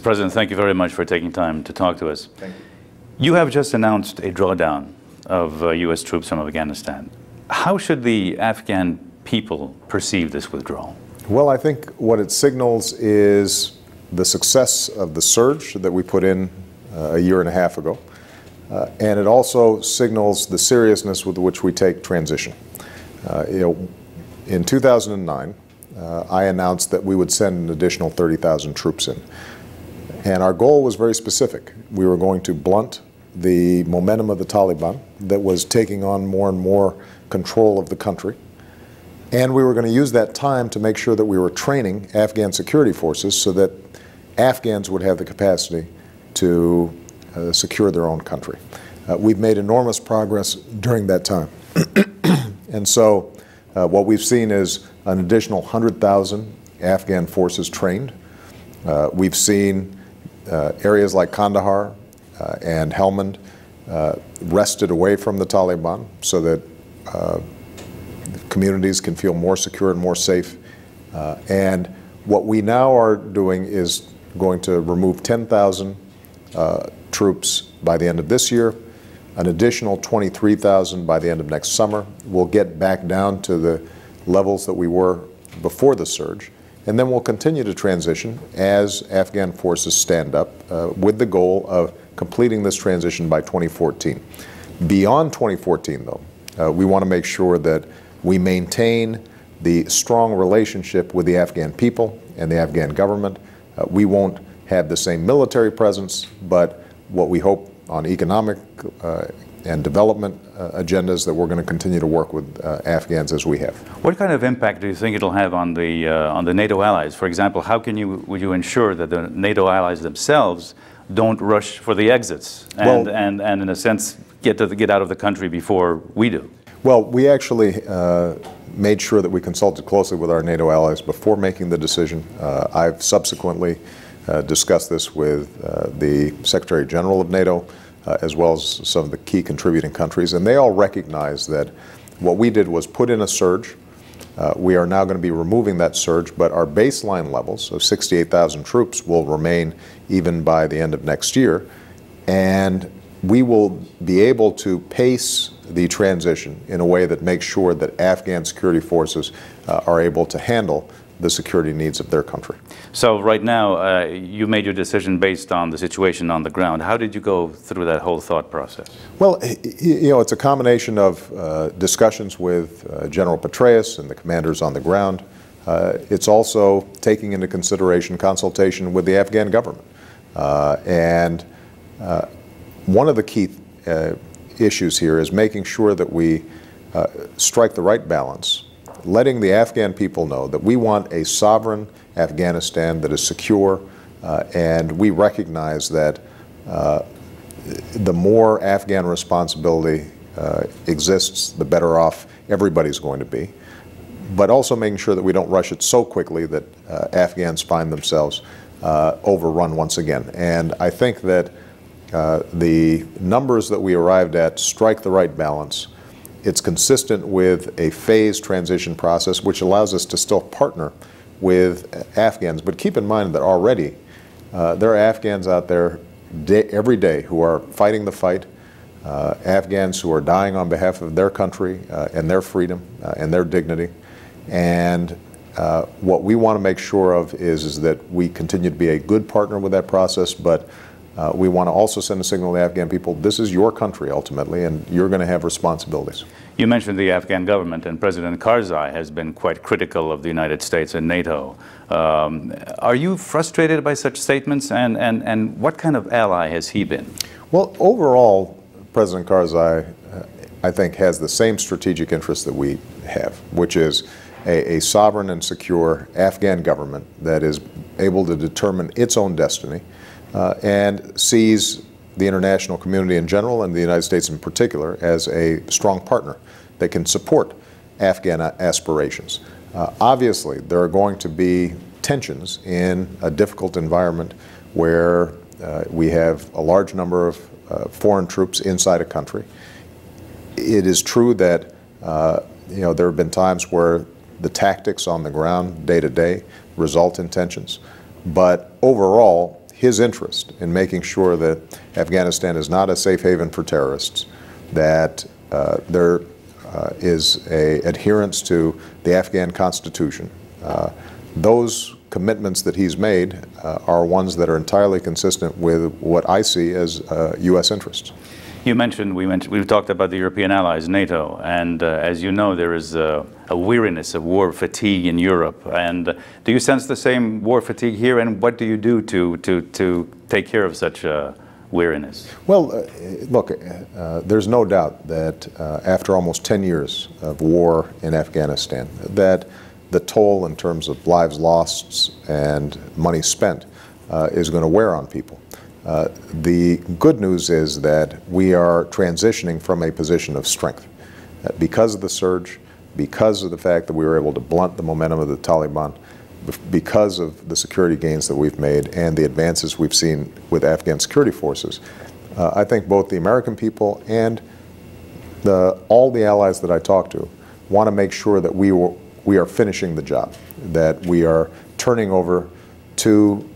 President, thank you very much for taking time to talk to us. Thank you. You have just announced a drawdown of U.S. troops from Afghanistan. How should the Afghan people perceive this withdrawal? Well, I think what it signals is the success of the surge that we put in a year and a half ago. And it also signals the seriousness with which we take transition. In 2009, I announced that we would send an additional 30,000 troops in. And our goal was very specific. We were going to blunt the momentum of the Taliban that was taking on more and more control of the country. And we were going to use that time to make sure that we were training Afghan security forces so that Afghans would have the capacity to secure their own country. We've made enormous progress during that time. And so what we've seen is an additional 100,000 Afghan forces trained. We've seen areas like Kandahar and Helmand wrested away from the Taliban so that communities can feel more secure and more safe. And what we now are doing is going to remove 10,000 troops by the end of this year, an additional 23,000 by the end of next summer. We'll get back down to the levels that we were before the surge. And then we'll continue to transition as Afghan forces stand up with the goal of completing this transition by 2014. Beyond 2014, though, we want to make sure that we maintain the strong relationship with the Afghan people and the Afghan government. We won't have the same military presence, but what we hope on economic and development agendas that we're going to continue to work with Afghans as we have. What kind of impact do you think it'll have on the NATO allies? For example, how would you ensure that the NATO allies themselves don't rush for the exits and in a sense get out of the country before we do? Well, we actually made sure that we consulted closely with our NATO allies before making the decision. I've subsequently discussed this with the Secretary General of NATO, as well as some of the key contributing countries, and they all recognize that what we did was put in a surge. We are now going to be removing that surge, but our baseline levels of 68,000 troops will remain even by the end of next year, and we will be able to pace the transition in a way that makes sure that Afghan security forces are able to handle the security needs of their country. So right now, you made your decision based on the situation on the ground. How did you go through that whole thought process? Well, it's a combination of discussions with General Petraeus and the commanders on the ground. It's also taking into consideration consultation with the Afghan government. One of the key issues here is making sure that we strike the right balance, letting the Afghan people know that we want a sovereign Afghanistan that is secure, and we recognize that the more Afghan responsibility exists, the better off everybody's going to be. But also making sure that we don't rush it so quickly that Afghans find themselves overrun once again. And I think that the numbers that we arrived at strike the right balance. It's consistent with a phased transition process, which allows us to still partner with Afghans. But keep in mind that already there are Afghans out there every day who are fighting the fight, Afghans who are dying on behalf of their country and their freedom and their dignity. And what we want to make sure of is that we continue to be a good partner with that process, but we want to also send a signal to the Afghan people, this is your country ultimately, and you're going to have responsibilities. You mentioned the Afghan government, and President Karzai has been quite critical of the United States and NATO. Are you frustrated by such statements, and what kind of ally has he been? Well, overall, President Karzai, I think, has the same strategic interests that we have, which is a sovereign and secure Afghan government that is able to determine its own destiny, and sees the international community in general and the United States in particular as a strong partner that can support Afghan aspirations. Obviously, there are going to be tensions in a difficult environment where we have a large number of foreign troops inside a country. It is true that there have been times where the tactics on the ground day to day result in tensions, but overall, his interest in making sure that Afghanistan is not a safe haven for terrorists, that there is a adherence to the Afghan Constitution. Those commitments that he's made are ones that are entirely consistent with what I see as U.S. interests. We've talked about the European allies, NATO, and as you know, there is a weariness, a war fatigue in Europe. And do you sense the same war fatigue here? And what do you do to take care of such weariness? Well, look, there's no doubt that after almost 10 years of war in Afghanistan, that the toll in terms of lives lost and money spent is going to wear on people. The good news is that we are transitioning from a position of strength. Because of the surge, because of the fact that we were able to blunt the momentum of the Taliban, because of the security gains that we've made and the advances we've seen with Afghan security forces, I think both the American people and all the allies that I talk to want to make sure that we are finishing the job, that we are turning over to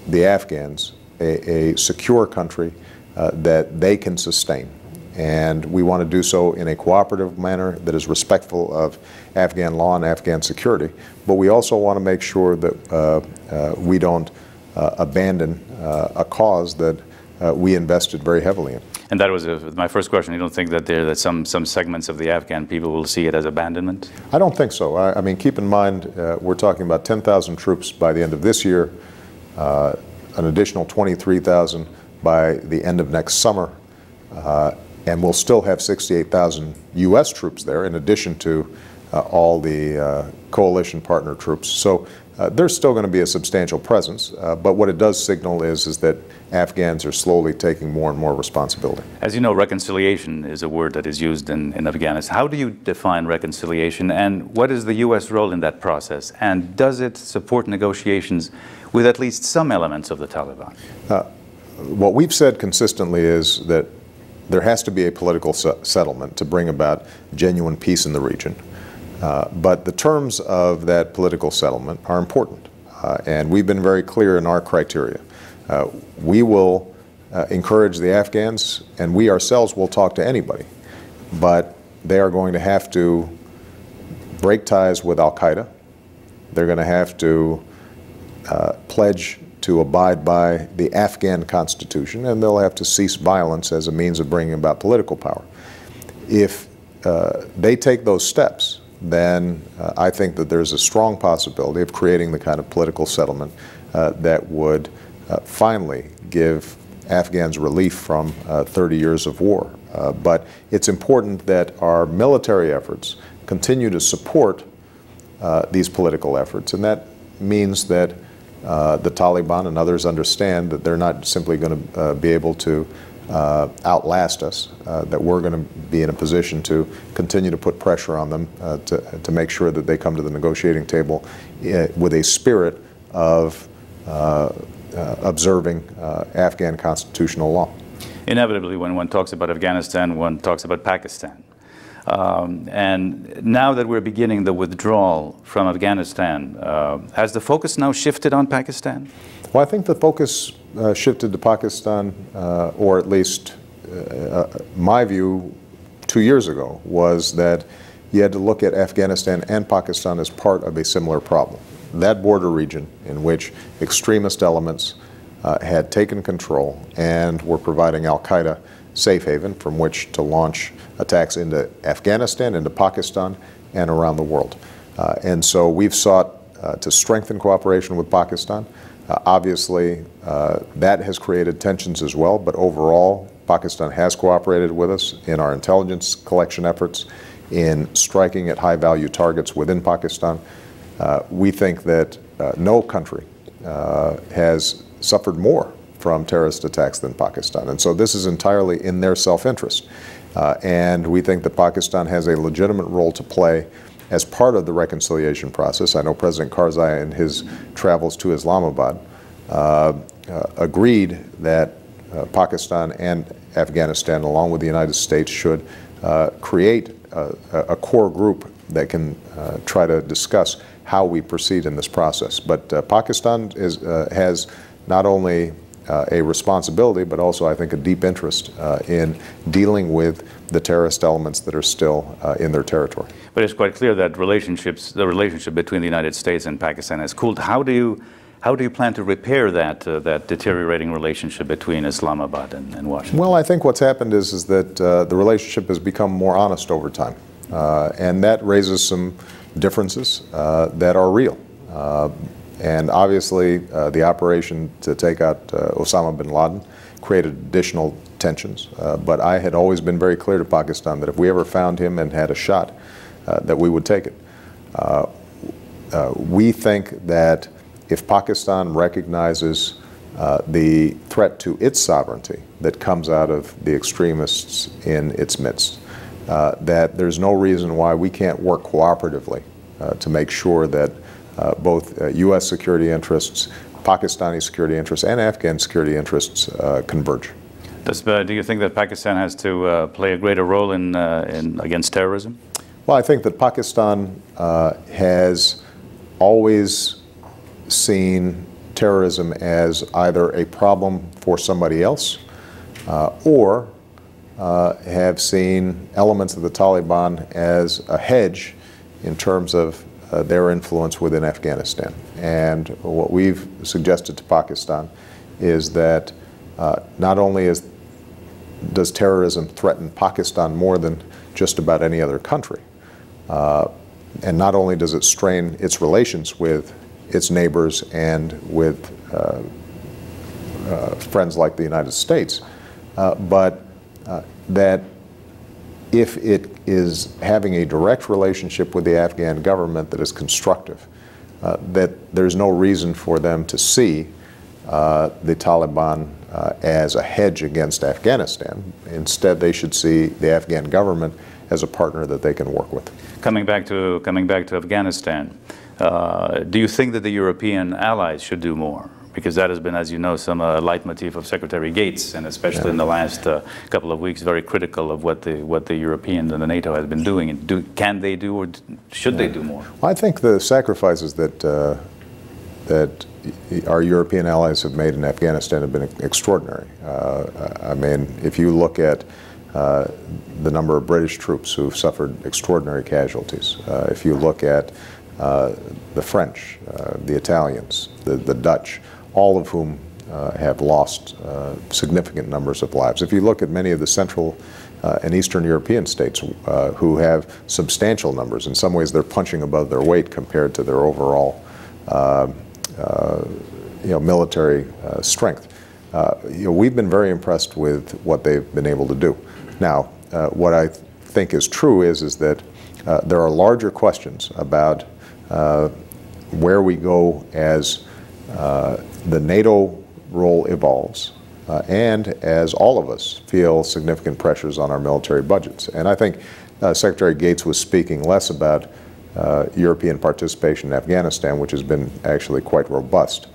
the Afghans a secure country that they can sustain. And we want to do so in a cooperative manner that is respectful of Afghan law and Afghan security. But we also want to make sure that we don't abandon a cause that we invested very heavily in. And that was my first question. You don't think that some segments of the Afghan people will see it as abandonment? I don't think so. I mean, keep in mind, we're talking about 10,000 troops by the end of this year, an additional 23,000 by the end of next summer, and we'll still have 68,000 U.S. troops there in addition to all the coalition partner troops. So there's still going to be a substantial presence, but what it does signal is that Afghans are slowly taking more and more responsibility. As you know, reconciliation is a word that is used in Afghanistan. How do you define reconciliation, and what is the U.S. role in that process? And does it support negotiations with at least some elements of the Taliban? What we've said consistently is that there has to be a political settlement to bring about genuine peace in the region. But the terms of that political settlement are important, and we've been very clear in our criteria. We will encourage the Afghans, and we ourselves will talk to anybody, but they are going to have to break ties with al-Qaeda. They're going to have to pledge to abide by the Afghan Constitution, and they'll have to cease violence as a means of bringing about political power. If they take those steps, then I think that there's a strong possibility of creating the kind of political settlement that would finally give Afghans relief from 30 years of war. But it's important that our military efforts continue to support these political efforts, and that means that the Taliban and others understand that they're not simply going to be able to outlast us, that we're going to be in a position to continue to put pressure on them to make sure that they come to the negotiating table with a spirit of observing Afghan constitutional law. Inevitably, when one talks about Afghanistan, one talks about Pakistan. And now that we're beginning the withdrawal from Afghanistan, has the focus now shifted on Pakistan? Well, I think the focus shifted to Pakistan, or at least my view 2 years ago was that you had to look at Afghanistan and Pakistan as part of a similar problem. That border region in which extremist elements had taken control and were providing al-Qaeda safe haven from which to launch attacks into Afghanistan, into Pakistan, and around the world. And so we've sought to strengthen cooperation with Pakistan. Obviously, that has created tensions as well, but overall, Pakistan has cooperated with us in our intelligence collection efforts, in striking at high-value targets within Pakistan. We think that no country has suffered more from terrorist attacks than Pakistan. And so this is entirely in their self-interest. And we think that Pakistan has a legitimate role to play as part of the reconciliation process. I know President Karzai in his travels to Islamabad agreed that Pakistan and Afghanistan, along with the United States, should create a core group that can try to discuss how we proceed in this process. But Pakistan has not only a responsibility, but also, I think, a deep interest in dealing with the terrorist elements that are still in their territory. But it's quite clear that the relationship between the United States and Pakistan has cooled. How do you plan to repair that deteriorating relationship between Islamabad and Washington? Well, I think what's happened is that the relationship has become more honest over time, and that raises some differences that are real. And obviously, the operation to take out Osama bin Laden created additional tensions. But I had always been very clear to Pakistan that if we ever found him and had a shot, that we would take it. We think that if Pakistan recognizes the threat to its sovereignty that comes out of the extremists in its midst, that there's no reason why we can't work cooperatively to make sure that both U.S. security interests, Pakistani security interests, and Afghan security interests converge. Do you think that Pakistan has to play a greater role in against terrorism? Well, I think that Pakistan has always seen terrorism as either a problem for somebody else or have seen elements of the Taliban as a hedge in terms of their influence within Afghanistan. And what we've suggested to Pakistan is that not only does terrorism threaten Pakistan more than just about any other country, and not only does it strain its relations with its neighbors and with friends like the United States, but that if it is having a direct relationship with the Afghan government that is constructive, that there's no reason for them to see the Taliban as a hedge against Afghanistan. Instead, they should see the Afghan government as a partner that they can work with. Coming back to Afghanistan, do you think that the European allies should do more? Because that has been, as you know, some leitmotif of Secretary Gates, and especially in the last couple of weeks, very critical of what the Europeans and the NATO has been doing. Can they do, or should they do more? Well, I think the sacrifices that our European allies have made in Afghanistan have been extraordinary. I mean, if you look at the number of British troops who've suffered extraordinary casualties, if you look at the French, the Italians, the Dutch, all of whom have lost significant numbers of lives. If you look at many of the Central and Eastern European states who have substantial numbers, in some ways they're punching above their weight compared to their overall military strength. We've been very impressed with what they've been able to do. Now, what I think is true is that there are larger questions about where we go as the NATO role evolves and as all of us feel significant pressures on our military budgets. And I think Secretary Gates was speaking less about European participation in Afghanistan, which has been actually quite robust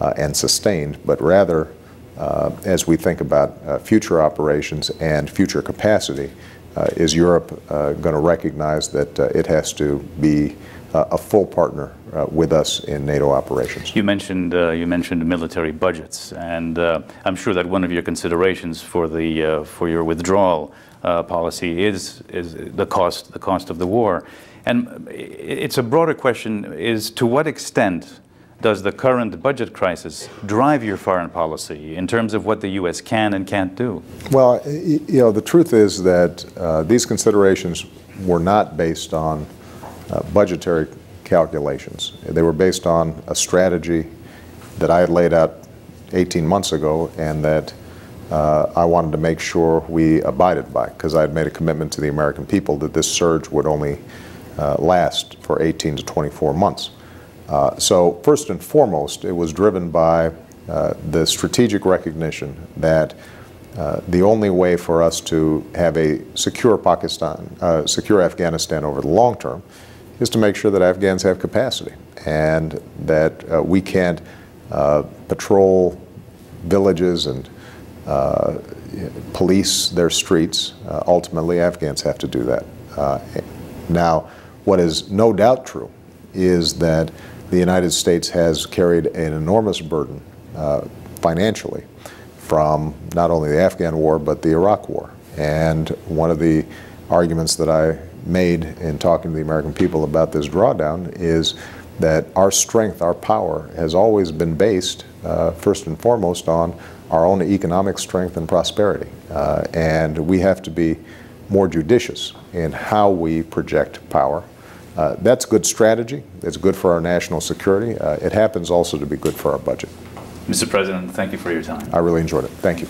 and sustained, but rather as we think about future operations and future capacity, is Europe going to recognize that it has to be a full partner with us in NATO operations? You mentioned military budgets, and I'm sure that one of your considerations for your withdrawal policy is the cost of the war. And it's a broader question: is to what extent does the current budget crisis drive your foreign policy in terms of what the U.S. can and can't do? Well, the truth is that these considerations were not based on budgetary calculations. They were based on a strategy that I had laid out 18 months ago and that I wanted to make sure we abided by, because I had made a commitment to the American people that this surge would only last for 18 to 24 months. So first and foremost, it was driven by the strategic recognition that the only way for us to have a secure secure Afghanistan over the long term is to make sure that Afghans have capacity and that we can't patrol villages and police their streets. Ultimately, Afghans have to do that. Now, what is no doubt true is that the United States has carried an enormous burden financially from not only the Afghan war but the Iraq war. And one of the arguments that I made in talking to the American people about this drawdown is that our strength, our power, has always been based, first and foremost, on our own economic strength and prosperity. And we have to be more judicious in how we project power. That's good strategy. It's good for our national security. It happens also to be good for our budget. Mr. President, thank you for your time. I really enjoyed it. Thank you.